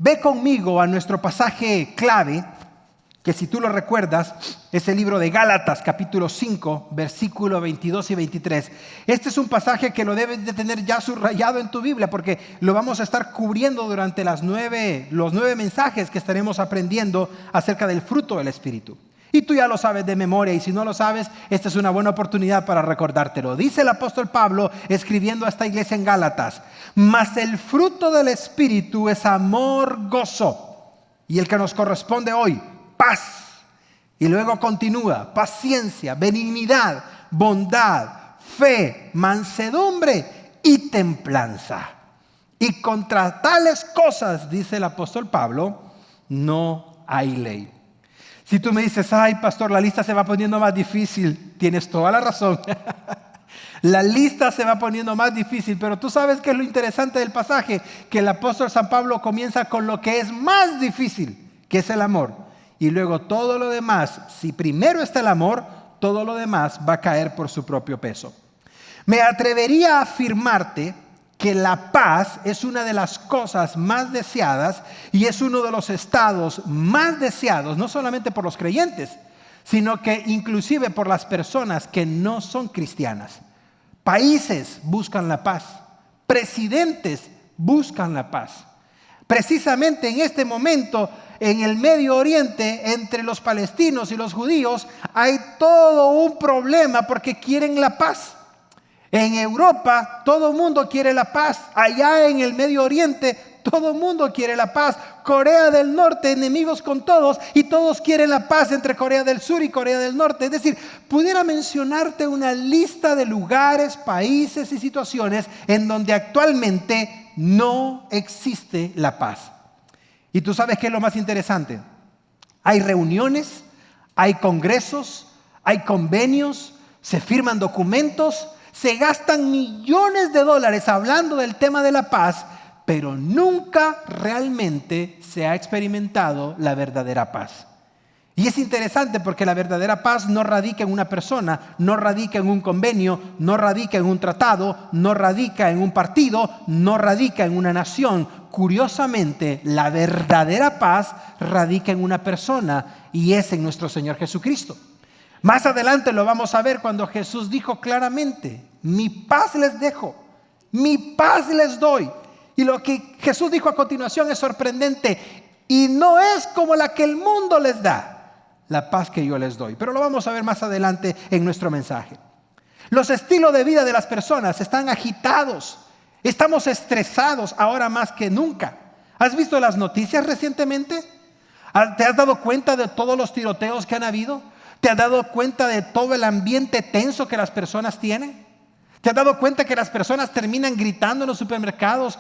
Ve conmigo a nuestro pasaje clave, que si tú lo recuerdas, es el libro de Gálatas, capítulo 5, versículos 22 y 23. Este es un pasaje que lo debes de tener ya subrayado en tu Biblia, porque lo vamos a estar cubriendo durante los 9 mensajes que estaremos aprendiendo acerca del fruto del Espíritu. Y tú ya lo sabes de memoria, y si no lo sabes, esta es una buena oportunidad para recordártelo. Dice el apóstol Pablo, escribiendo a esta iglesia en Gálatas: mas el fruto del Espíritu es amor, gozo, y el que nos corresponde hoy, paz. Y luego continúa: paciencia, benignidad, bondad, fe, mansedumbre y templanza. Y contra tales cosas, dice el apóstol Pablo, no hay ley. Si tú me dices: ay, pastor, la lista se va poniendo más difícil, tienes toda la razón. La lista se va poniendo más difícil, pero tú sabes que es lo interesante del pasaje, que el apóstol San Pablo comienza con lo que es más difícil, que es el amor. Y luego todo lo demás, si primero está el amor, todo lo demás va a caer por su propio peso. Me atrevería a afirmarte que la paz es una de las cosas más deseadas y es uno de los estados más deseados, no solamente por los creyentes, sino que inclusive por las personas que no son cristianas. Países buscan la paz, presidentes buscan la paz. Precisamente en este momento, en el Medio Oriente, entre los palestinos y los judíos, hay todo un problema porque quieren la paz. En Europa, todo el mundo quiere la paz. Allá en el Medio Oriente, todo el mundo quiere la paz. Corea del Norte, enemigos con todos, y todos quieren la paz entre Corea del Sur y Corea del Norte. Es decir, pudiera mencionarte una lista de lugares, países y situaciones en donde actualmente no existe la paz. Y tú sabes qué es lo más interesante. Hay reuniones, hay congresos, hay convenios, se firman documentos, se gastan millones de dólares hablando del tema de la paz, pero nunca realmente se ha experimentado la verdadera paz. Y es interesante porque la verdadera paz no radica en una persona, no radica en un convenio, no radica en un tratado, no radica en un partido, no radica en una nación. Curiosamente, la verdadera paz radica en una persona, y es en nuestro Señor Jesucristo. Más adelante lo vamos a ver cuando Jesús dijo claramente: mi paz les dejo, mi paz les doy. Y lo que Jesús dijo a continuación es sorprendente: y no es como la que el mundo les da, la paz que yo les doy. Pero lo vamos a ver más adelante en nuestro mensaje. Los estilos de vida de las personas están agitados, estamos estresados ahora más que nunca. ¿Has visto las noticias recientemente? ¿Te has dado cuenta de todos los tiroteos que han habido? ¿Te has dado cuenta de todo el ambiente tenso que las personas tienen? ¿Te has dado cuenta que las personas terminan gritando en los supermercados?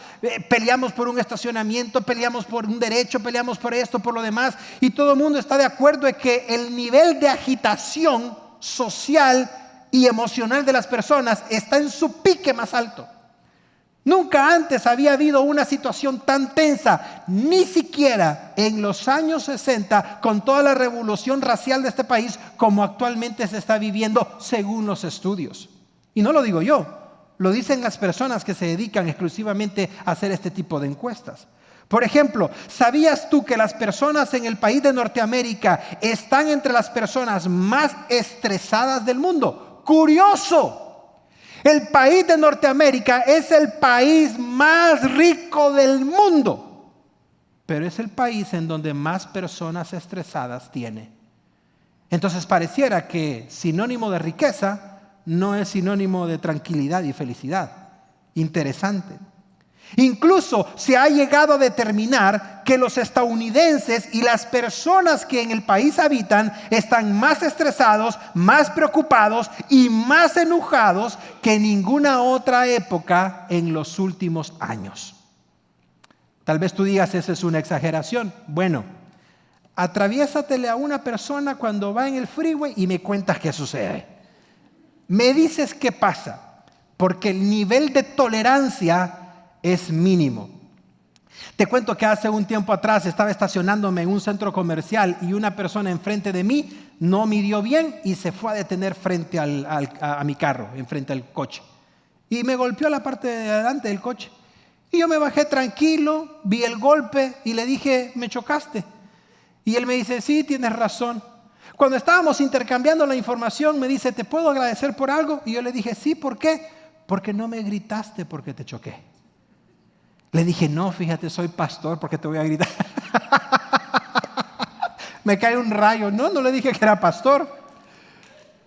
Peleamos por un estacionamiento, peleamos por un derecho, peleamos por esto, por lo demás. Y todo el mundo está de acuerdo en que el nivel de agitación social y emocional de las personas está en su pique más alto. Nunca antes había habido una situación tan tensa, ni siquiera en los años 60, con toda la revolución racial de este país, como actualmente se está viviendo según los estudios. Y no lo digo yo, lo dicen las personas que se dedican exclusivamente a hacer este tipo de encuestas. Por ejemplo, ¿sabías tú que las personas en el país de Norteamérica están entre las personas más estresadas del mundo? ¡Curioso! El país de Norteamérica es el país más rico del mundo, pero es el país en donde más personas estresadas tiene. Entonces pareciera que sinónimo de riqueza no es sinónimo de tranquilidad y felicidad. Interesante. Incluso se ha llegado a determinar que los estadounidenses y las personas que en el país habitan están más estresados, más preocupados y más enojados que en ninguna otra época en los últimos años. Tal vez tú digas: esa es una exageración. Bueno, atraviésatele a una persona cuando va en el freeway y me cuentas qué sucede. Me dices qué pasa, porque el nivel de tolerancia es mínimo. Te cuento que hace un tiempo atrás estaba estacionándome en un centro comercial y una persona enfrente de mí no midió bien y se fue a detener frente a mi carro, enfrente al coche. Y me golpeó la parte de adelante del coche. Y yo me bajé tranquilo, vi el golpe y le dije, me chocaste. Y él me dice, sí, tienes razón. Cuando estábamos intercambiando la información, me dice, ¿te puedo agradecer por algo? Y yo le dije, sí, ¿por qué? Porque no me gritaste porque te choqué. Le dije, no, fíjate, soy pastor, porque te voy a gritar. Me cae un rayo. No le dije que era pastor.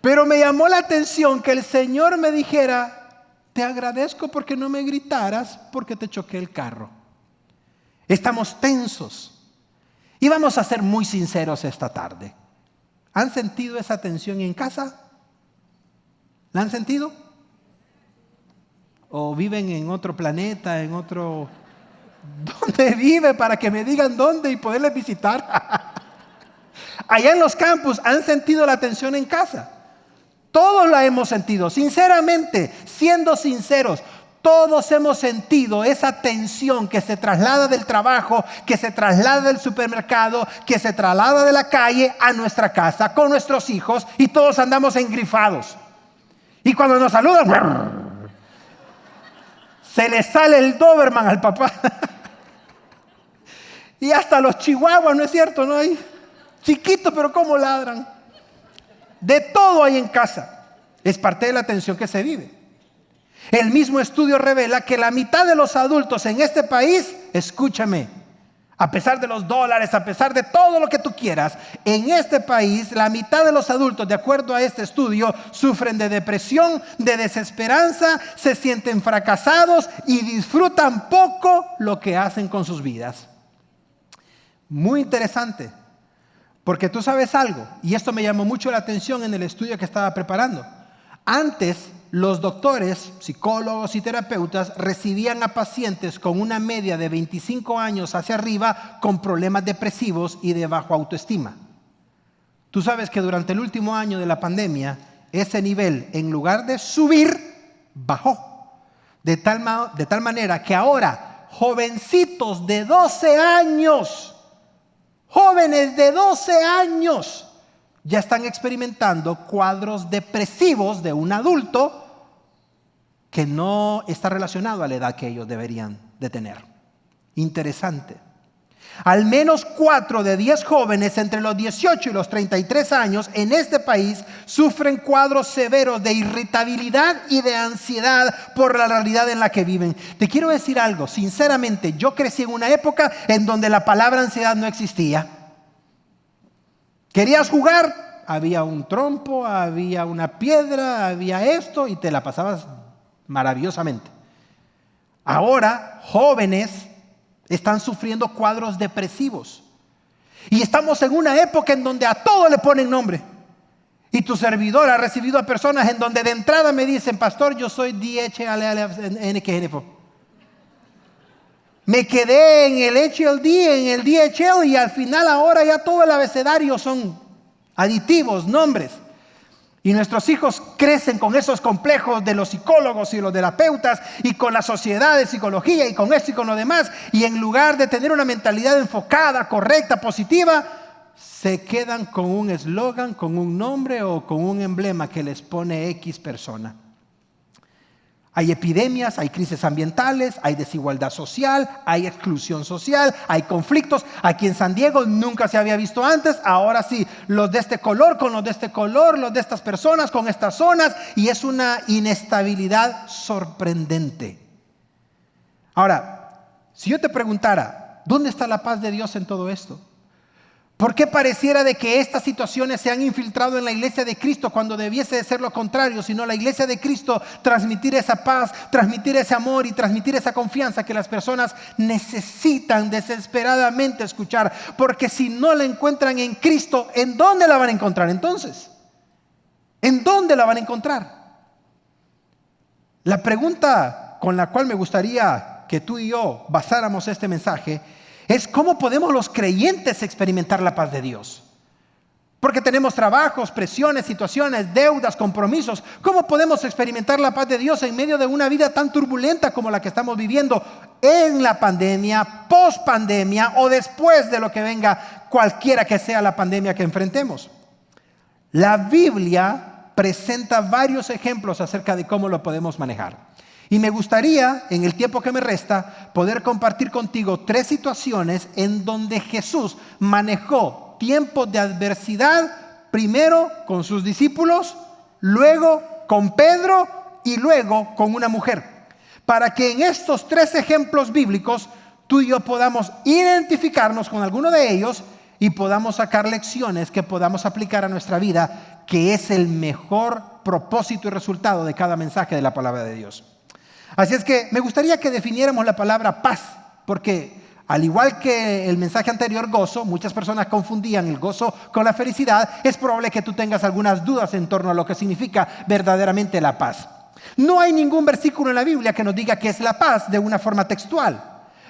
Pero me llamó la atención que el Señor me dijera, te agradezco porque no me gritaras porque te choqué el carro. Estamos tensos. Y vamos a ser muy sinceros esta tarde. ¿Han sentido esa tensión en casa? ¿La han sentido? ¿O viven en otro planeta, en otro... ¿Dónde vive para que me digan dónde y poderles visitar? Allá en los campus, ¿han sentido la tensión en casa? Todos la hemos sentido, sinceramente, siendo sinceros, todos hemos sentido esa tensión que se traslada del trabajo, que se traslada del supermercado, que se traslada de la calle a nuestra casa con nuestros hijos y todos andamos engrifados. Y cuando nos saludan, se le sale el Doberman al papá. Y hasta los chihuahuas, ¿no es cierto? ¿No hay? Chiquitos, pero ¿cómo ladran? De todo hay en casa. Es parte de la tensión que se vive. El mismo estudio revela que la mitad de los adultos en este país, escúchame, a pesar de los dólares, a pesar de todo lo que tú quieras, en este país la mitad de los adultos, de acuerdo a este estudio, sufren de depresión, de desesperanza, se sienten fracasados y disfrutan poco lo que hacen con sus vidas. Muy interesante. Porque tú sabes algo, y esto me llamó mucho la atención en el estudio que estaba preparando. Antes, los doctores, psicólogos y terapeutas recibían a pacientes con una media de 25 años hacia arriba con problemas depresivos y de bajo autoestima. Tú sabes que durante el último año de la pandemia, ese nivel, en lugar de subir, bajó. De tal manera que ahora, jovencitos de 12 años... Jóvenes de 12 años ya están experimentando cuadros depresivos de un adulto que no está relacionado a la edad que ellos deberían de tener. Interesante. Al menos 4 de 10 jóvenes entre los 18 y los 33 años en este país sufren cuadros severos de irritabilidad y de ansiedad por la realidad en la que viven. Te quiero decir algo, sinceramente, yo crecí en una época en donde la palabra ansiedad no existía. ¿Querías jugar? Había un trompo, había una piedra, había esto y te la pasabas maravillosamente. Ahora, jóvenes están sufriendo cuadros depresivos. Y estamos en una época en donde a todo le ponen nombre. Y tu servidor ha recibido a personas en donde de entrada me dicen, pastor, yo soy DHL. Me quedé en el HLD, en el DHL y al final ahora ya todo el abecedario son aditivos, nombres. Y nuestros hijos crecen con esos complejos de los psicólogos y los terapeutas y con la sociedad de psicología y con esto y con lo demás. Y en lugar de tener una mentalidad enfocada, correcta, positiva, se quedan con un eslogan, con un nombre o con un emblema que les pone X persona. Hay epidemias, hay crisis ambientales, hay desigualdad social, hay exclusión social, hay conflictos. Aquí en San Diego nunca se había visto antes, ahora sí, los de este color con los de este color, los de estas personas con estas zonas, y es una inestabilidad sorprendente. Ahora, si yo te preguntara, ¿dónde está la paz de Dios en todo esto? ¿Por qué pareciera de que estas situaciones se han infiltrado en la iglesia de Cristo cuando debiese de ser lo contrario? Sino la iglesia de Cristo transmitir esa paz, transmitir ese amor y transmitir esa confianza que las personas necesitan desesperadamente escuchar. Porque si no la encuentran en Cristo, ¿en dónde la van a encontrar entonces? ¿En dónde la van a encontrar? La pregunta con la cual me gustaría que tú y yo basáramos este mensaje es cómo podemos los creyentes experimentar la paz de Dios. Porque tenemos trabajos, presiones, situaciones, deudas, compromisos. ¿Cómo podemos experimentar la paz de Dios en medio de una vida tan turbulenta como la que estamos viviendo en la pandemia, post pandemia o después de lo que venga, cualquiera que sea la pandemia que enfrentemos? La Biblia presenta varios ejemplos acerca de cómo lo podemos manejar. Y me gustaría, en el tiempo que me resta, poder compartir contigo 3 situaciones en donde Jesús manejó tiempos de adversidad, primero con sus discípulos, luego con Pedro y luego con una mujer. Para que en estos 3 ejemplos bíblicos tú y yo podamos identificarnos con alguno de ellos y podamos sacar lecciones que podamos aplicar a nuestra vida, que es el mejor propósito y resultado de cada mensaje de la palabra de Dios. Así es que me gustaría que definiéramos la palabra paz, porque al igual que el mensaje anterior, gozo, muchas personas confundían el gozo con la felicidad. Es probable que tú tengas algunas dudas en torno a lo que significa verdaderamente la paz. No hay ningún versículo en la Biblia que nos diga qué es la paz de una forma textual.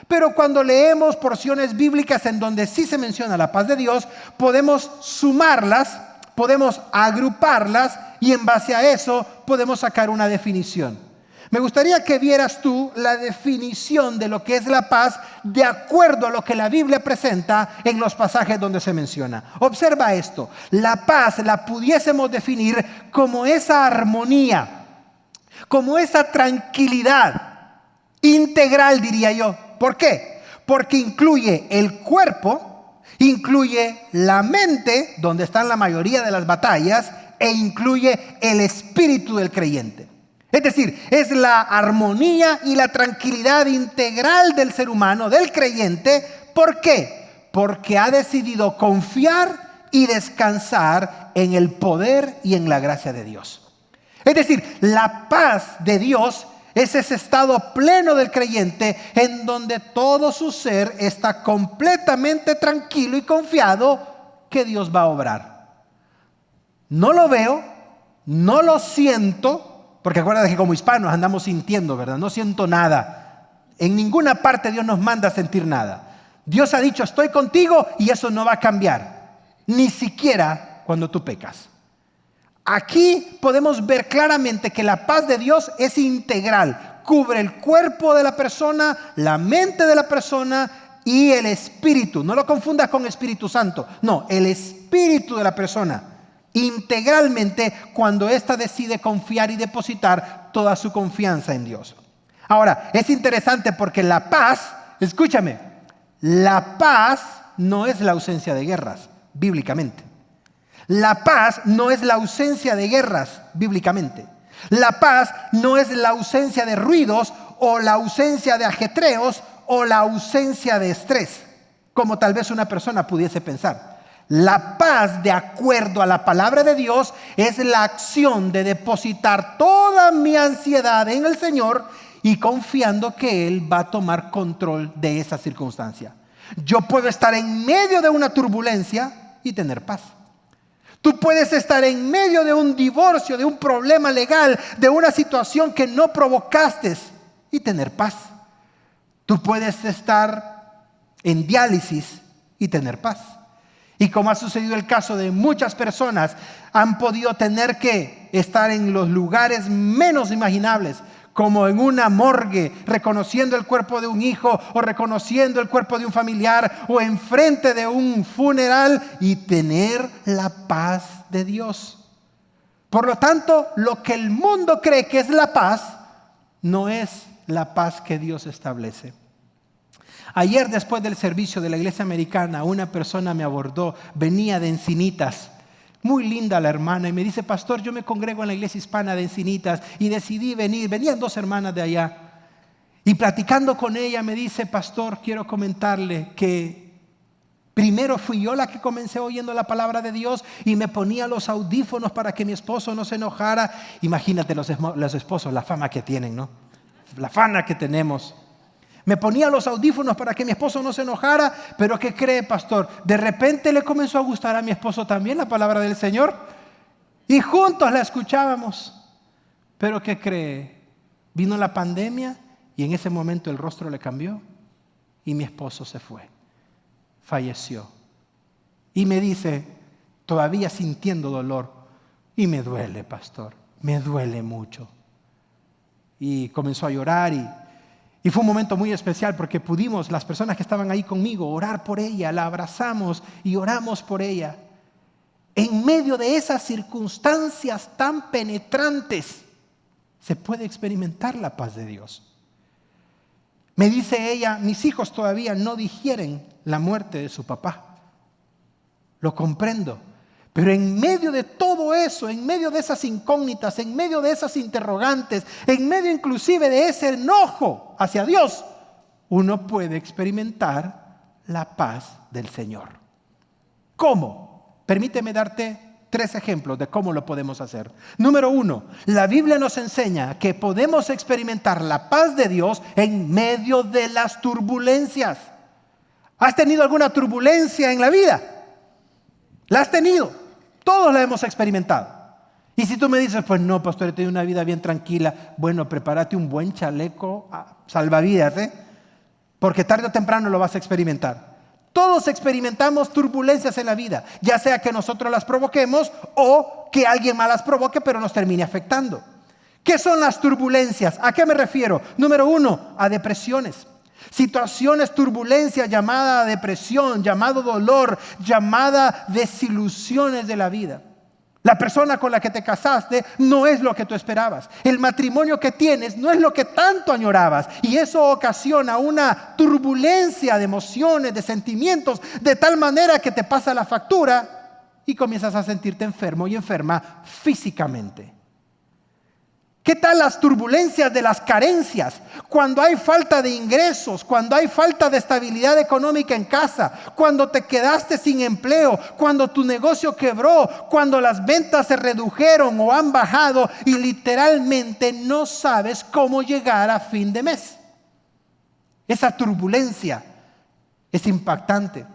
Pero cuando leemos porciones bíblicas en donde sí se menciona la paz de Dios, podemos sumarlas, podemos agruparlas y en base a eso podemos sacar una definición. Me gustaría que vieras tú la definición de lo que es la paz de acuerdo a lo que la Biblia presenta en los pasajes donde se menciona. Observa esto. La paz la pudiésemos definir como esa armonía, como esa tranquilidad integral, diría yo. ¿Por qué? Porque incluye el cuerpo, incluye la mente, donde están la mayoría de las batallas, e incluye el espíritu del creyente. Es decir, es la armonía y la tranquilidad integral del ser humano, del creyente. ¿Por qué? Porque ha decidido confiar y descansar en el poder y en la gracia de Dios. Es decir, la paz de Dios es ese estado pleno del creyente en donde todo su ser está completamente tranquilo y confiado que Dios va a obrar. No lo veo, no lo siento. Porque acuérdate que como hispanos andamos sintiendo, ¿verdad? No siento nada. En ninguna parte Dios nos manda a sentir nada. Dios ha dicho, estoy contigo y eso no va a cambiar. Ni siquiera cuando tú pecas. Aquí podemos ver claramente que la paz de Dios es integral. Cubre el cuerpo de la persona, la mente de la persona y el espíritu. No lo confundas con Espíritu Santo. No, el espíritu de la persona. Integralmente cuando ésta decide confiar y depositar toda su confianza en Dios. Ahora, es interesante porque la paz, escúchame, la paz no es la ausencia de guerras, bíblicamente. La paz no es la ausencia de guerras, bíblicamente. La paz no es la ausencia de ruidos o la ausencia de ajetreos o la ausencia de estrés, como tal vez una persona pudiese pensar. La paz, de acuerdo a la palabra de Dios, es la acción de depositar toda mi ansiedad en el Señor y confiando que Él va a tomar control de esa circunstancia. Yo puedo estar en medio de una turbulencia y tener paz. Tú puedes estar en medio de un divorcio, de un problema legal, de una situación que no provocaste y tener paz. Tú puedes estar en diálisis y tener paz. Y como ha sucedido el caso de muchas personas, han podido tener que estar en los lugares menos imaginables, como en una morgue, reconociendo el cuerpo de un hijo o reconociendo el cuerpo de un familiar o enfrente de un funeral y tener la paz de Dios. Por lo tanto, lo que el mundo cree que es la paz, no es la paz que Dios establece. Ayer, después del servicio de la iglesia americana, una persona me abordó, venía de Encinitas. Muy linda la hermana y me dice, pastor, yo me congrego en la iglesia hispana de Encinitas y decidí venir. Venían 2 hermanas de allá. Y platicando con ella me dice, pastor, quiero comentarle que primero fui yo la que comencé oyendo la palabra de Dios y me ponía los audífonos para que mi esposo no se enojara. Imagínate los esposos, la fama que tienen, ¿no? La fama que tenemos. Me ponía los audífonos para que mi esposo no se enojara, pero ¿qué cree, pastor? De repente le comenzó a gustar a mi esposo también la palabra del Señor y juntos la escuchábamos. Pero ¿qué cree? Vino la pandemia y en ese momento el rostro le cambió y mi esposo se fue, falleció. Y me dice, todavía sintiendo dolor, y me duele, pastor, me duele mucho. Y comenzó a llorar y fue un momento muy especial porque pudimos, las personas que estaban ahí conmigo, orar por ella, la abrazamos y oramos por ella. En medio de esas circunstancias tan penetrantes, se puede experimentar la paz de Dios. Me dice ella, mis hijos todavía no digieren la muerte de su papá. Lo comprendo. Pero en medio de todo eso, en medio de esas incógnitas, en medio de esas interrogantes, en medio inclusive de ese enojo hacia Dios, uno puede experimentar la paz del Señor. ¿Cómo? Permíteme darte 3 ejemplos de cómo lo podemos hacer. Número 1, la Biblia nos enseña que podemos experimentar la paz de Dios en medio de las turbulencias. ¿Has tenido alguna turbulencia en la vida? ¿La has tenido? Todos la hemos experimentado. Y si tú me dices, pues no, pastor, he tenido una vida bien tranquila. Bueno, prepárate un buen chaleco salvavidas, porque tarde o temprano lo vas a experimentar. Todos experimentamos turbulencias en la vida, ya sea que nosotros las provoquemos o que alguien más las provoque, pero nos termine afectando. ¿Qué son las turbulencias? ¿A qué me refiero? Número 1, a depresiones. Situaciones, turbulencia, llamada depresión, llamado dolor, llamada desilusiones de la vida. La persona con la que te casaste no es lo que tú esperabas. El matrimonio que tienes no es lo que tanto añorabas. Y eso ocasiona una turbulencia de emociones, de sentimientos, de tal manera que te pasa la factura y comienzas a sentirte enfermo y enferma físicamente. ¿Qué tal las turbulencias de las carencias? Cuando hay falta de ingresos, cuando hay falta de estabilidad económica en casa, cuando te quedaste sin empleo, cuando tu negocio quebró, cuando las ventas se redujeron o han bajado y literalmente no sabes cómo llegar a fin de mes. Esa turbulencia es impactante.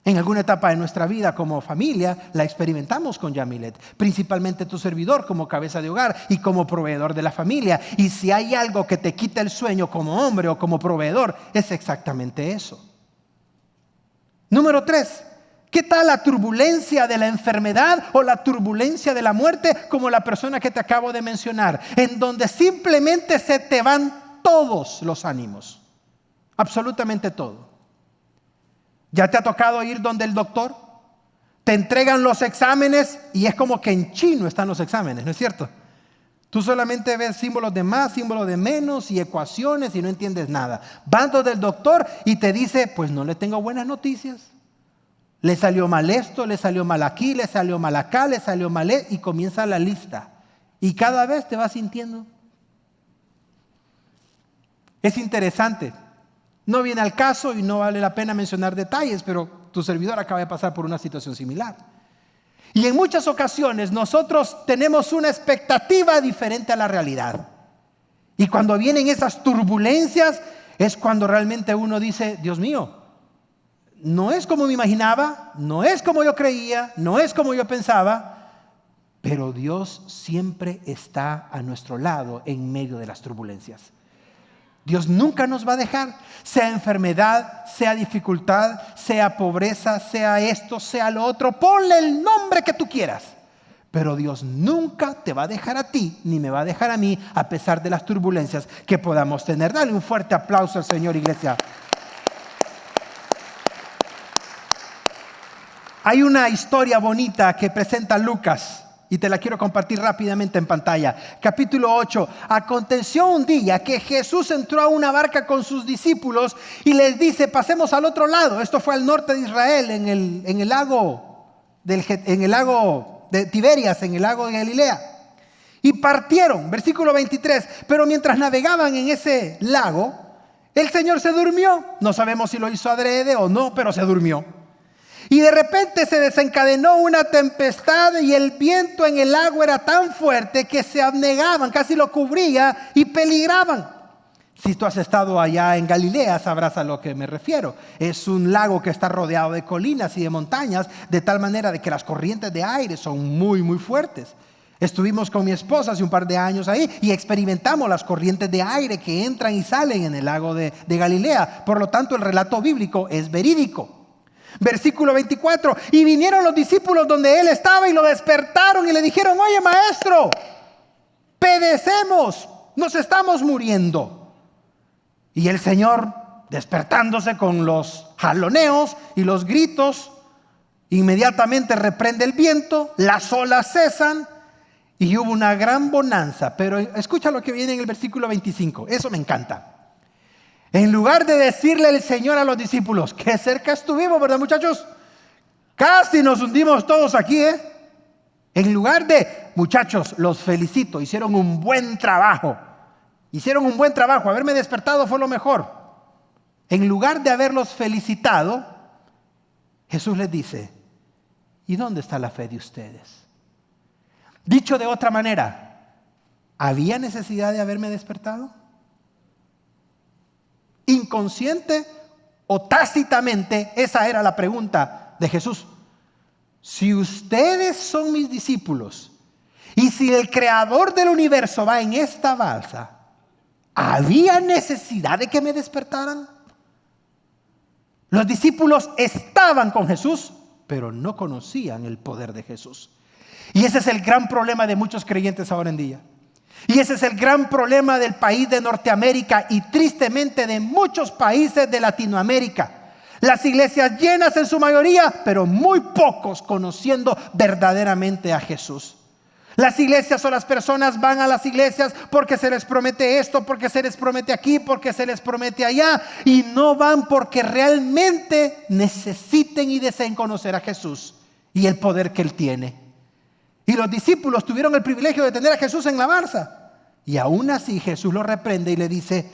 En alguna etapa de nuestra vida como familia la experimentamos con Yamilet, principalmente tu servidor como cabeza de hogar y como proveedor de la familia. Y si hay algo que te quita el sueño como hombre o como proveedor, es exactamente eso. Número 3, ¿qué tal la turbulencia de la enfermedad o la turbulencia de la muerte como la persona que te acabo de mencionar? En donde simplemente se te van todos los ánimos, absolutamente todo. ¿Ya te ha tocado ir donde el doctor? Te entregan los exámenes y es como que en chino están los exámenes, ¿no es cierto? Tú solamente ves símbolos de más, símbolos de menos y ecuaciones y no entiendes nada. Vas donde el doctor y te dice, pues no le tengo buenas noticias. Le salió mal esto, le salió mal aquí, le salió mal acá, le salió mal y comienza la lista. Y cada vez te vas sintiendo. Es interesante. No viene al caso y no vale la pena mencionar detalles, pero tu servidor acaba de pasar por una situación similar. Y en muchas ocasiones nosotros tenemos una expectativa diferente a la realidad. Y cuando vienen esas turbulencias es cuando realmente uno dice, Dios mío, no es como me imaginaba, no es como yo creía, no es como yo pensaba, pero Dios siempre está a nuestro lado en medio de las turbulencias. Dios nunca nos va a dejar, sea enfermedad, sea dificultad, sea pobreza, sea esto, sea lo otro. Ponle el nombre que tú quieras. Pero Dios nunca te va a dejar a ti, ni me va a dejar a mí, a pesar de las turbulencias que podamos tener. Dale un fuerte aplauso al Señor, iglesia. Hay una historia bonita que presenta Lucas. Y te la quiero compartir rápidamente en pantalla. Capítulo 8. Aconteció un día que Jesús entró a una barca con sus discípulos y les dice, pasemos al otro lado. Esto fue al norte de Israel, en el lago de Tiberias, en el lago de Galilea. Y partieron, versículo 23. Pero mientras navegaban en ese lago, el Señor se durmió. No sabemos si lo hizo adrede o no, pero se durmió. Y de repente se desencadenó una tempestad y el viento en el agua era tan fuerte que se anegaban, casi lo cubría y peligraban. Si tú has estado allá en Galilea sabrás a lo que me refiero. Es un lago que está rodeado de colinas y de montañas, de tal manera de que las corrientes de aire son muy, muy fuertes. Estuvimos con mi esposa hace un par de años ahí y experimentamos las corrientes de aire que entran y salen en el lago de Galilea. Por lo tanto, el relato bíblico es verídico. Versículo 24, y vinieron los discípulos donde él estaba y lo despertaron y le dijeron, oye maestro, perecemos, nos estamos muriendo. Y el Señor, despertándose con los jaloneos y los gritos, inmediatamente reprende el viento, las olas cesan y hubo una gran bonanza. Pero escucha lo que viene en el versículo 25. Eso me encanta. En lugar de decirle el Señor a los discípulos, qué cerca estuvimos, ¿verdad, muchachos? Casi nos hundimos todos aquí, ¿eh? En lugar de, muchachos, los felicito, hicieron un buen trabajo. Hicieron un buen trabajo, haberme despertado fue lo mejor. En lugar de haberlos felicitado, Jesús les dice, ¿y dónde está la fe de ustedes? Dicho de otra manera, ¿había necesidad de haberme despertado? Inconsciente o tácitamente, esa era la pregunta de Jesús. Si ustedes son mis discípulos y si el creador del universo va en esta balsa, ¿había necesidad de que me despertaran? Los discípulos estaban con Jesús, pero no conocían el poder de Jesús. Y ese es el gran problema de muchos creyentes ahora en día. Y ese es el gran problema del país de Norteamérica y tristemente de muchos países de Latinoamérica. Las iglesias llenas en su mayoría, pero muy pocos conociendo verdaderamente a Jesús. Las iglesias o las personas van a las iglesias porque se les promete esto, porque se les promete aquí, porque se les promete allá. Y no van porque realmente necesiten y deseen conocer a Jesús y el poder que Él tiene. Y los discípulos tuvieron el privilegio de tener a Jesús en la balsa. Y aún así Jesús los reprende y le dice,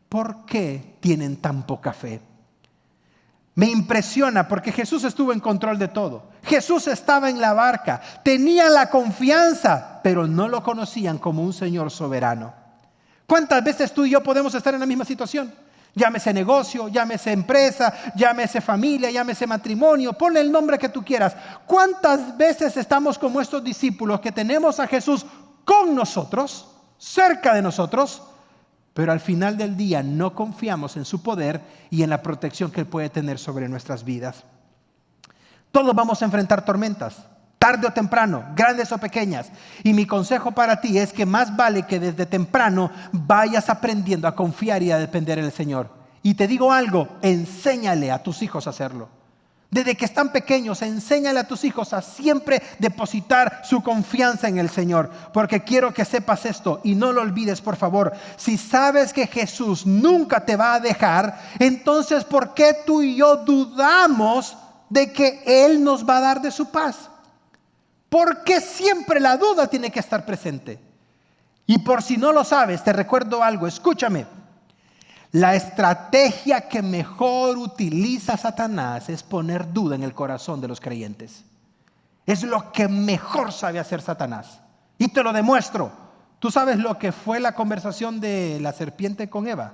¿por qué tienen tan poca fe? Me impresiona porque Jesús estuvo en control de todo. Jesús estaba en la barca, tenían la confianza, pero no lo conocían como un Señor soberano. ¿Cuántas veces tú y yo podemos estar en la misma situación? Llámese negocio, llámese empresa, llámese familia, llámese matrimonio, ponle el nombre que tú quieras. ¿Cuántas veces estamos como estos discípulos que tenemos a Jesús con nosotros, cerca de nosotros, pero al final del día no confiamos en su poder y en la protección que Él puede tener sobre nuestras vidas? Todos vamos a enfrentar tormentas, tarde o temprano, grandes o pequeñas. Y mi consejo para ti es que más vale que desde temprano vayas aprendiendo a confiar y a depender en el Señor. Y te digo algo, enséñale a tus hijos a hacerlo. Desde que están pequeños, enséñale a tus hijos a siempre depositar su confianza en el Señor. Porque quiero que sepas esto y no lo olvides, por favor. Si sabes que Jesús nunca te va a dejar, entonces ¿por qué tú y yo dudamos de que Él nos va a dar de su paz? Porque siempre la duda tiene que estar presente. Y por si no lo sabes, te recuerdo algo, escúchame. La estrategia que mejor utiliza Satanás es poner duda en el corazón de los creyentes. Es lo que mejor sabe hacer Satanás. Y te lo demuestro. ¿Tú sabes lo que fue la conversación de la serpiente con Eva?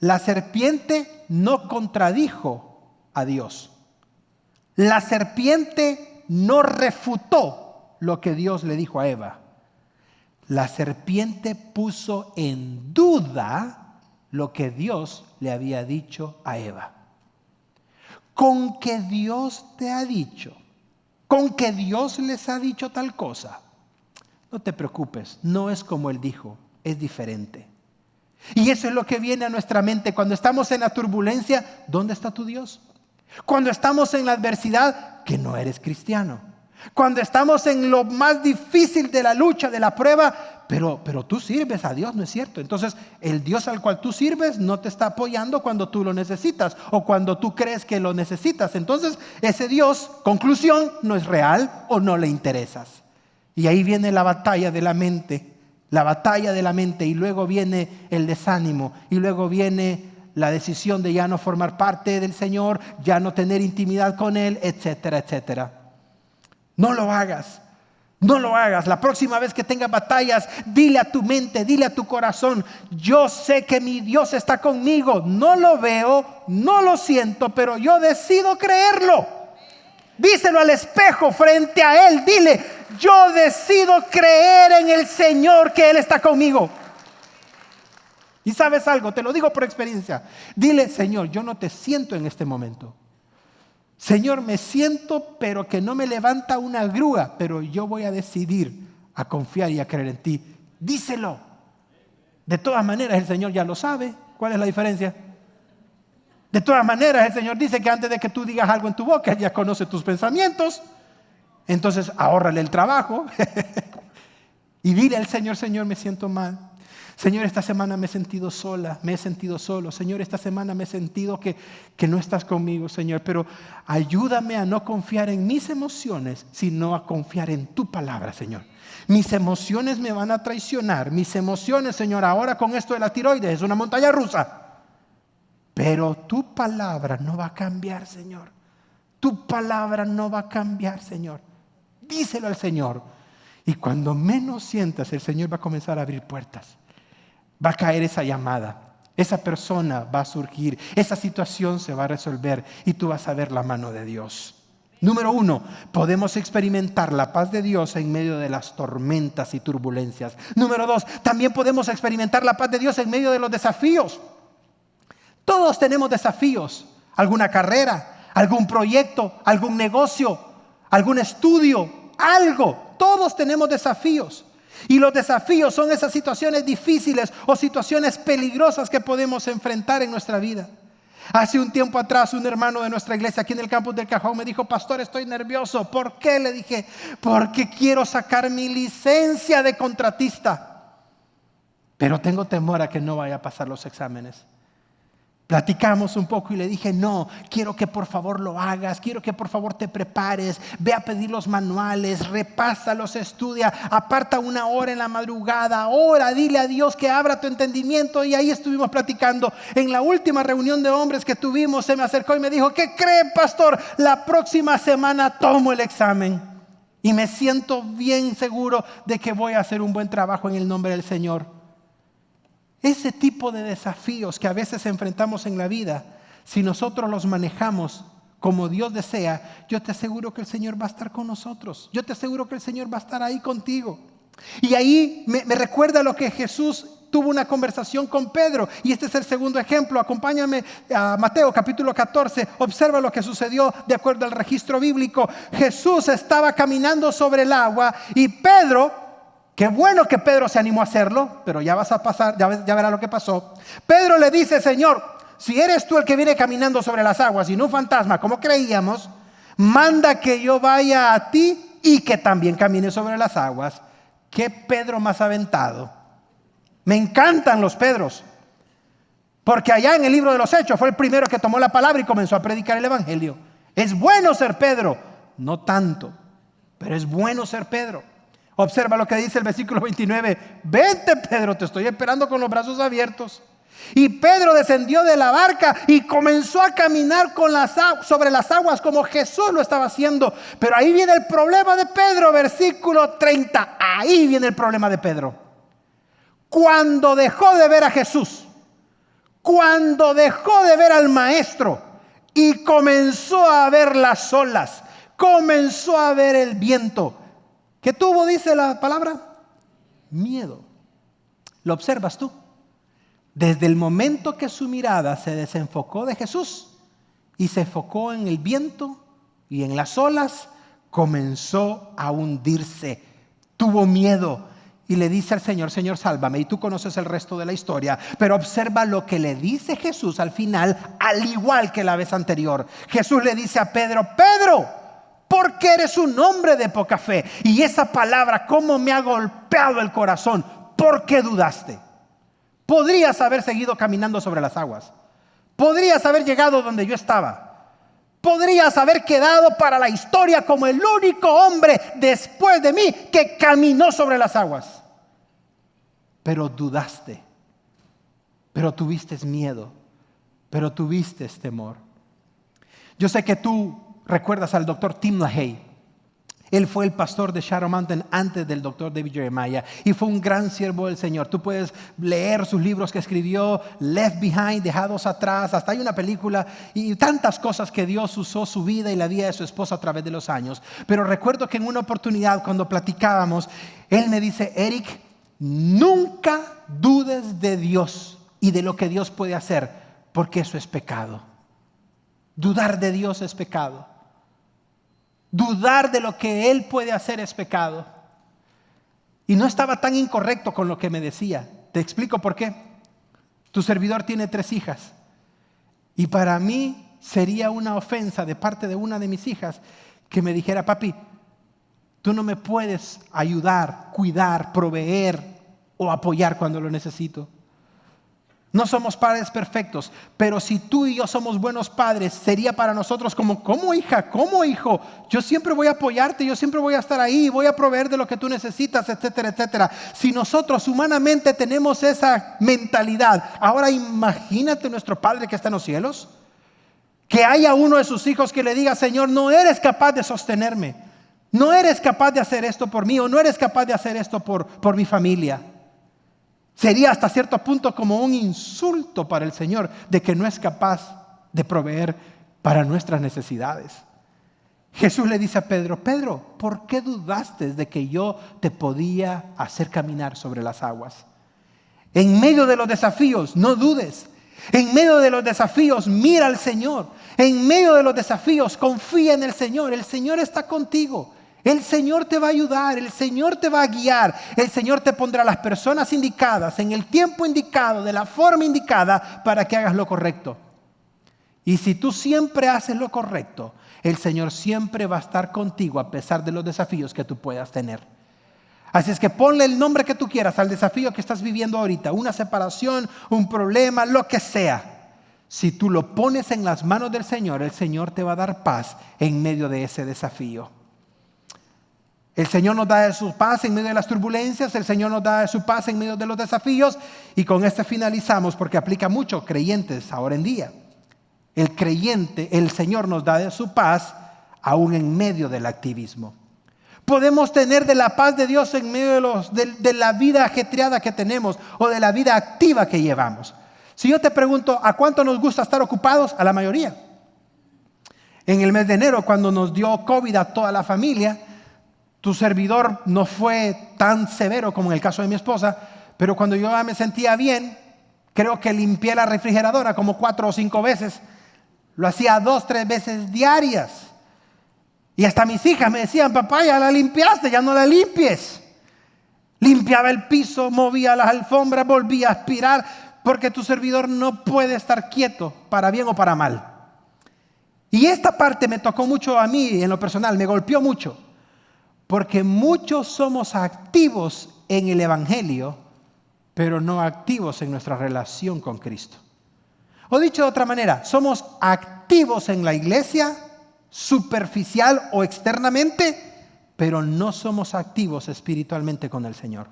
La serpiente no contradijo a Dios. La serpiente no refutó lo que Dios le dijo a Eva. La serpiente puso en duda lo que Dios le había dicho a Eva. Con que Dios te ha dicho, con que Dios les ha dicho tal cosa, no te preocupes, no es como Él dijo, es diferente. Y eso es lo que viene a nuestra mente cuando estamos en la turbulencia. ¿Dónde está tu Dios? Cuando estamos en la adversidad, que no eres cristiano. Cuando estamos en lo más difícil de la lucha, de la prueba, pero tú sirves a Dios, ¿no es cierto? Entonces el Dios al cual tú sirves no te está apoyando cuando tú lo necesitas o cuando tú crees que lo necesitas. Entonces ese Dios, conclusión, no es real o no le interesas. Y ahí viene la batalla de la mente, y luego viene el desánimo y luego viene la decisión de ya no formar parte del Señor, ya no tener intimidad con Él, etcétera, etcétera. No lo hagas, no lo hagas. La próxima vez que tengas batallas, dile a tu mente, dile a tu corazón, yo sé que mi Dios está conmigo. No lo veo, no lo siento, pero yo decido creerlo. Díselo al espejo frente a Él, dile, yo decido creer en el Señor que Él está conmigo. Y sabes algo, te lo digo por experiencia. Dile, Señor, yo no te siento en este momento. Señor, me siento, pero que no me levanta una grúa, pero yo voy a decidir a confiar y a creer en ti. Díselo. De todas maneras, el Señor ya lo sabe. ¿Cuál es la diferencia? De todas maneras, el Señor dice que antes de que tú digas algo en tu boca, Él ya conoce tus pensamientos. Entonces, ahórrale el trabajo. Y dile al Señor, Señor, me siento mal. Señor, esta semana me he sentido sola, me he sentido solo. Señor, esta semana me he sentido que no estás conmigo, Señor. Pero ayúdame a no confiar en mis emociones, sino a confiar en tu palabra, Señor. Mis emociones me van a traicionar. Mis emociones, Señor, ahora con esto de la tiroides es una montaña rusa. Pero tu palabra no va a cambiar, Señor. Tu palabra no va a cambiar, Señor. Díselo al Señor. Y cuando menos sientas, el Señor va a comenzar a abrir puertas. Va a caer esa llamada. Esa persona va a surgir. Esa situación se va a resolver. Y tú vas a ver la mano de Dios. Número 1, podemos experimentar la paz de Dios en medio de las tormentas y turbulencias. Número 2, también podemos experimentar la paz de Dios en medio de los desafíos. Todos tenemos desafíos. Alguna carrera, algún proyecto, algún negocio, algún estudio, algo. Todos tenemos desafíos. Y los desafíos son esas situaciones difíciles o situaciones peligrosas que podemos enfrentar en nuestra vida. Hace un tiempo atrás un hermano de nuestra iglesia aquí en el campus del Cajón me dijo: pastor, estoy nervioso. ¿Por qué? Le dije: porque quiero sacar mi licencia de contratista, pero tengo temor a que no vaya a pasar los exámenes. Platicamos un poco y le dije: no, quiero que por favor lo hagas, quiero que por favor te prepares, ve a pedir los manuales, repásalos, estudia, aparta una hora en la madrugada, ora, dile a Dios que abra tu entendimiento. Y ahí estuvimos platicando. En la última reunión de hombres que tuvimos, se me acercó y me dijo: ¿qué cree, pastor? La próxima semana tomo el examen y me siento bien seguro de que voy a hacer un buen trabajo en el nombre del Señor. Ese tipo de desafíos que a veces enfrentamos en la vida, si nosotros los manejamos como Dios desea, yo te aseguro que el Señor va a estar con nosotros. Yo te aseguro que el Señor va a estar ahí contigo. Y ahí me recuerda lo que Jesús tuvo una conversación con Pedro. Y este es el segundo ejemplo. Acompáñame a Mateo capítulo 14. Observa lo que sucedió de acuerdo al registro bíblico. Jesús estaba caminando sobre el agua y Pedro... Qué bueno que Pedro se animó a hacerlo, pero ya vas a pasar, ya verás lo que pasó. Pedro le dice: Señor, si eres tú el que viene caminando sobre las aguas y no un fantasma, como creíamos, manda que yo vaya a ti y que también camine sobre las aguas. ¿Qué Pedro más aventado? Me encantan los Pedros, porque allá en el libro de los Hechos fue el primero que tomó la palabra y comenzó a predicar el evangelio. Es bueno ser Pedro, no tanto, pero es bueno ser Pedro. Observa lo que dice el versículo 29. Vente, Pedro, te estoy esperando con los brazos abiertos. Y Pedro descendió de la barca y comenzó a caminar sobre las aguas como Jesús lo estaba haciendo. Pero ahí viene el problema de Pedro, versículo 30. Ahí viene el problema de Pedro. Cuando dejó de ver a Jesús, cuando dejó de ver al Maestro y comenzó a ver las olas, comenzó a ver el viento, ¿qué tuvo, dice la palabra? Miedo. ¿Lo observas tú? Desde el momento que su mirada se desenfocó de Jesús y se enfocó en el viento y en las olas, comenzó a hundirse. Tuvo miedo y le dice al Señor: Señor, sálvame. Y tú conoces el resto de la historia. Pero observa lo que le dice Jesús al final, al igual que la vez anterior. Jesús le dice a Pedro: Pedro, porque eres un hombre de poca fe. Y esa palabra, cómo me ha golpeado el corazón. ¿Por qué dudaste? Podrías haber seguido caminando sobre las aguas. Podrías haber llegado donde yo estaba. Podrías haber quedado para la historia como el único hombre después de mí que caminó sobre las aguas. Pero dudaste. Pero tuviste miedo. Pero tuviste temor. Yo sé que tú recuerdas al doctor Tim LaHaye. Él fue el pastor de Shadow Mountain antes del doctor David Jeremiah y fue un gran siervo del Señor. Tú puedes leer sus libros que escribió, Left Behind, Dejados Atrás, hasta hay una película y tantas cosas que Dios usó su vida y la vida de su esposa a través de los años. Pero recuerdo que en una oportunidad cuando platicábamos, él me dice: Eric, nunca dudes de Dios y de lo que Dios puede hacer, porque eso es pecado. Dudar de Dios es pecado. Dudar de lo que Él puede hacer es pecado. Y no estaba tan incorrecto con lo que me decía. Te explico por qué. Tu servidor tiene 3 hijas. Y para mí sería una ofensa de parte de una de mis hijas que me dijera: papi, Tú no me puedes ayudar, cuidar, proveer o apoyar cuando lo necesito. No somos padres perfectos, pero si tú y yo somos buenos padres, sería para nosotros como, ¿cómo hija? ¿Cómo hijo? Yo siempre voy a apoyarte, yo siempre voy a estar ahí, voy a proveer de lo que tú necesitas, etcétera, etcétera. Si nosotros humanamente tenemos esa mentalidad, ahora imagínate nuestro Padre que está en los cielos, que haya uno de sus hijos que le diga, Señor, no eres capaz de sostenerme, no eres capaz de hacer esto por mí, o no eres capaz de hacer esto por mi familia. Sería hasta cierto punto como un insulto para el Señor de que no es capaz de proveer para nuestras necesidades. Jesús le dice a Pedro, Pedro, ¿por qué dudaste de que yo te podía hacer caminar sobre las aguas? En medio de los desafíos, no dudes. En medio de los desafíos, mira al Señor. En medio de los desafíos, confía en el Señor. El Señor está contigo. El Señor te va a ayudar, el Señor te va a guiar, el Señor te pondrá las personas indicadas, en el tiempo indicado, de la forma indicada, para que hagas lo correcto. Y si tú siempre haces lo correcto, el Señor siempre va a estar contigo a pesar de los desafíos que tú puedas tener. Así es que ponle el nombre que tú quieras al desafío que estás viviendo ahorita, una separación, un problema, lo que sea. Si tú lo pones en las manos del Señor, el Señor te va a dar paz en medio de ese desafío. El Señor nos da de su paz en medio de las turbulencias, el Señor nos da de su paz en medio de los desafíos, y con este finalizamos porque aplica mucho a creyentes ahora en día. El creyente, el Señor nos da de su paz aún en medio del activismo. Podemos tener de la paz de Dios en medio de la vida ajetreada que tenemos o de la vida activa que llevamos. Si yo te pregunto, ¿a cuánto nos gusta estar ocupados? A la mayoría. En el mes de enero, cuando nos dio COVID a toda la familia, tu servidor no fue tan severo como en el caso de mi esposa, pero cuando yo ya me sentía bien, creo que limpié la refrigeradora como 4 o 5 veces. Lo hacía 2, 3 veces diarias. Y hasta mis hijas me decían, papá, ya la limpiaste, ya no la limpies. Limpiaba el piso, movía las alfombras, volvía a aspirar, porque tu servidor no puede estar quieto, para bien o para mal. Y esta parte me tocó mucho a mí en lo personal, me golpeó mucho. Porque muchos somos activos en el Evangelio, pero no activos en nuestra relación con Cristo. O dicho de otra manera, somos activos en la iglesia, superficial o externamente, pero no somos activos espiritualmente con el Señor.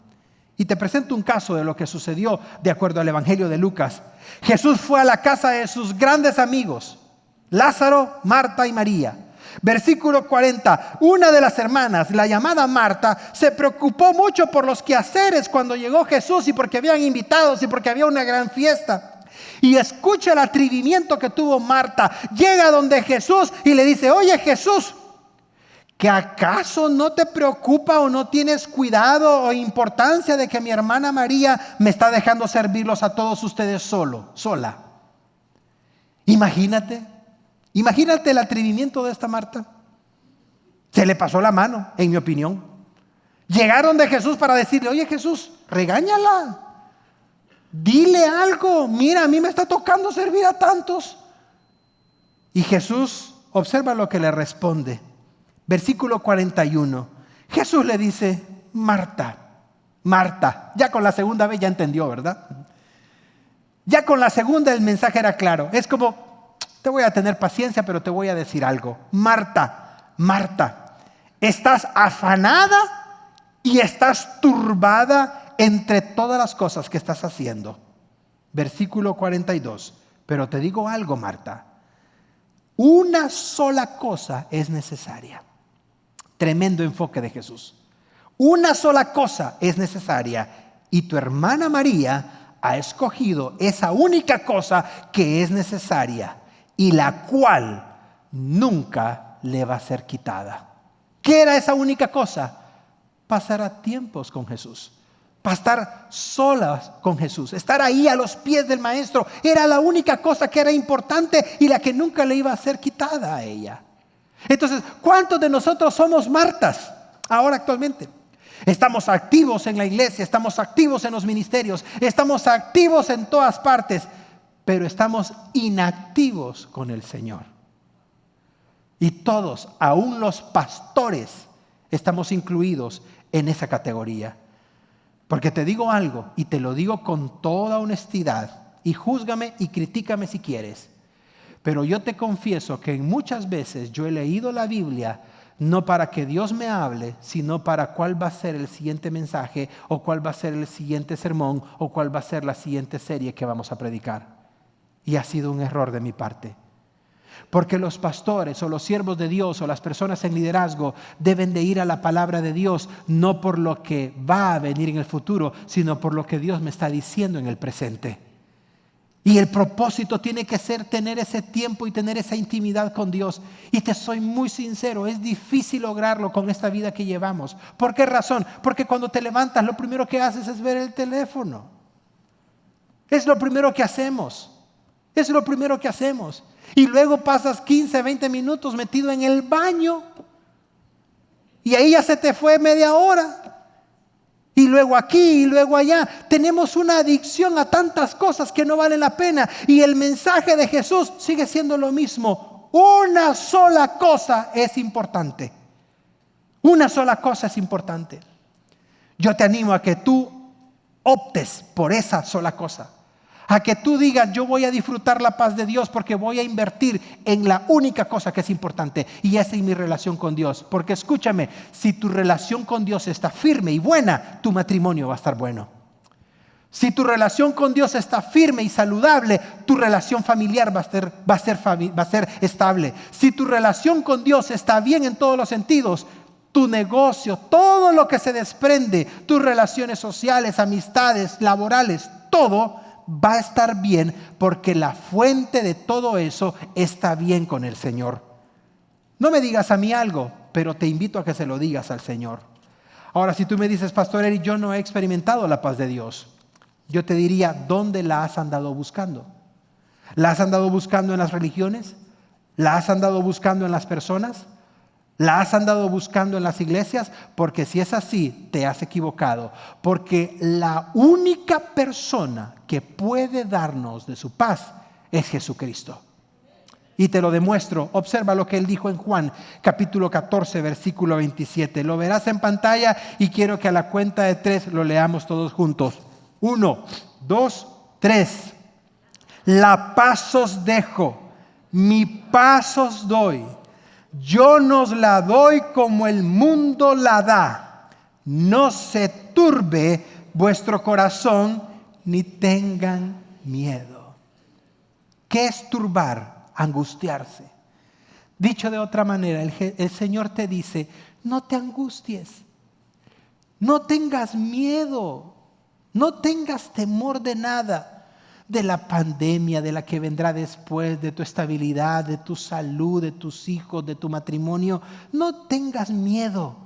Y te presento un caso de lo que sucedió de acuerdo al Evangelio de Lucas. Jesús fue a la casa de sus grandes amigos, Lázaro, Marta y María. Versículo 40, una de las hermanas, la llamada Marta, se preocupó mucho por los quehaceres cuando llegó Jesús y porque habían invitados y porque había una gran fiesta. Y escucha el atrevimiento que tuvo Marta. Llega donde Jesús y le dice, oye Jesús, ¿que acaso no te preocupa o no tienes cuidado o importancia de que mi hermana María me está dejando servirlos a todos ustedes sola? Imagínate el atrevimiento de esta Marta. Se le pasó la mano, en mi opinión. Llegaron de Jesús para decirle, oye Jesús, regáñala. Dile algo. Mira, a mí me está tocando servir a tantos. Y Jesús, observa lo que le responde. Versículo 41. Jesús le dice, Marta, Marta. Ya con la segunda vez ya entendió, ¿verdad? Ya con la segunda el mensaje era claro. Es como, te voy a tener paciencia, pero te voy a decir algo. Marta, Marta, estás afanada y estás turbada entre todas las cosas que estás haciendo. Versículo 42. Pero te digo algo, Marta. Una sola cosa es necesaria. Tremendo enfoque de Jesús. Una sola cosa es necesaria y tu hermana María ha escogido esa única cosa que es necesaria y la cual nunca le va a ser quitada. ¿Qué era esa única cosa? Pasar a tiempos con Jesús. Para estar solas con Jesús. Estar ahí a los pies del Maestro. Era la única cosa que era importante y la que nunca le iba a ser quitada a ella. Entonces, ¿cuántos de nosotros somos Martas ahora actualmente? Estamos activos en la iglesia, estamos activos en los ministerios, estamos activos en todas partes, pero estamos inactivos con el Señor. Y todos, aún los pastores, estamos incluidos en esa categoría. Porque te digo algo, y te lo digo con toda honestidad, y júzgame y critícame si quieres, pero yo te confieso que muchas veces yo he leído la Biblia no para que Dios me hable, sino para cuál va a ser el siguiente mensaje, o cuál va a ser el siguiente sermón, o cuál va a ser la siguiente serie que vamos a predicar. Y ha sido un error de mi parte. Porque los pastores o los siervos de Dios o las personas en liderazgo deben de ir a la palabra de Dios no por lo que va a venir en el futuro, sino por lo que Dios me está diciendo en el presente. Y el propósito tiene que ser tener ese tiempo y tener esa intimidad con Dios. Y te soy muy sincero, es difícil lograrlo con esta vida que llevamos. ¿Por qué razón? Porque cuando te levantas lo primero que haces es ver el teléfono. Es lo primero que hacemos. Es lo primero que hacemos. Y luego pasas 15, 20 minutos metido en el baño. Y ahí ya se te fue media hora. Y luego aquí y luego allá. Tenemos una adicción a tantas cosas que no valen la pena. Y el mensaje de Jesús sigue siendo lo mismo. Una sola cosa es importante. Una sola cosa es importante. Yo te animo a que tú optes por esa sola cosa. A que tú digas, yo voy a disfrutar la paz de Dios porque voy a invertir en la única cosa que es importante, y esa es mi relación con Dios. Porque escúchame, si tu relación con Dios está firme y buena, tu matrimonio va a estar bueno. Si tu relación con Dios está firme y saludable, tu relación familiar va a ser estable. Si tu relación con Dios está bien en todos los sentidos, tu negocio, todo lo que se desprende, tus relaciones sociales, amistades, laborales, todo va a estar bien porque la fuente de todo eso está bien con el Señor. No me digas a mí algo, pero te invito a que se lo digas al Señor. Ahora, si tú me dices, Pastor Eric, yo no he experimentado la paz de Dios, yo te diría, ¿dónde la has andado buscando? ¿La has andado buscando en las religiones? ¿La has andado buscando en las personas? ¿La has andado buscando en las iglesias? Porque si es así, te has equivocado. Porque la única persona que puede darnos de su paz es Jesucristo. Y te lo demuestro. Observa lo que él dijo en Juan, capítulo 14, versículo 27. Lo verás en pantalla y quiero que a la cuenta de 3 lo leamos todos juntos. 1, 2, 3. La paz os dejo, mi paz os doy. Yo nos la doy como el mundo la da. No se turbe vuestro corazón ni tengan miedo. ¿Qué es turbar? Angustiarse. Dicho de otra manera, el Señor te dice, no te angusties, no tengas miedo, no tengas temor de nada. De la pandemia, de la que vendrá después, de tu estabilidad, de tu salud, de tus hijos, de tu matrimonio. No tengas miedo.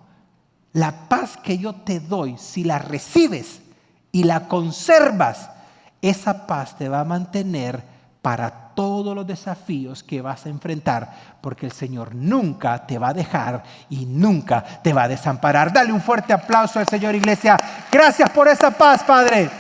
La paz que yo te doy, si la recibes y la conservas, esa paz te va a mantener para todos los desafíos que vas a enfrentar, porque el Señor nunca te va a dejar y nunca te va a desamparar. Dale un fuerte aplauso al Señor, iglesia. Gracias por esa paz, Padre.